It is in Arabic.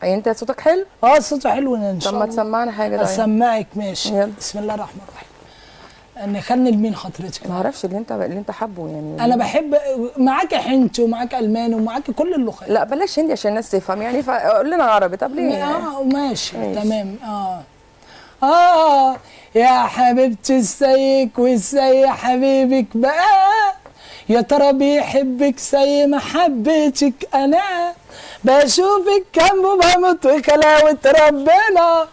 انت صوتك حلو؟ صوته حلو ان شاء الله. طب ما تسمعنا حاجه ده. اسمعك ماشي. يلا. بسم الله الرحمن الرحيم. نخلي لمين حضرتك؟ ما اعرفش اللي انت حابه يعني. انا بحب معاكي حنتي ومعاكي الماني ومعاكي كل اللغات. لا بلاش هندي عشان الناس تفهم يعني، فقول لنا عربي. طب ليه؟ ماشي تمام. يا حبيبتي ازيك وازاي حبيبك بقى، يا ترى بيحبك زي ما حبيتك انا، بشوفك جنبه بموت وخلاوة ربنا.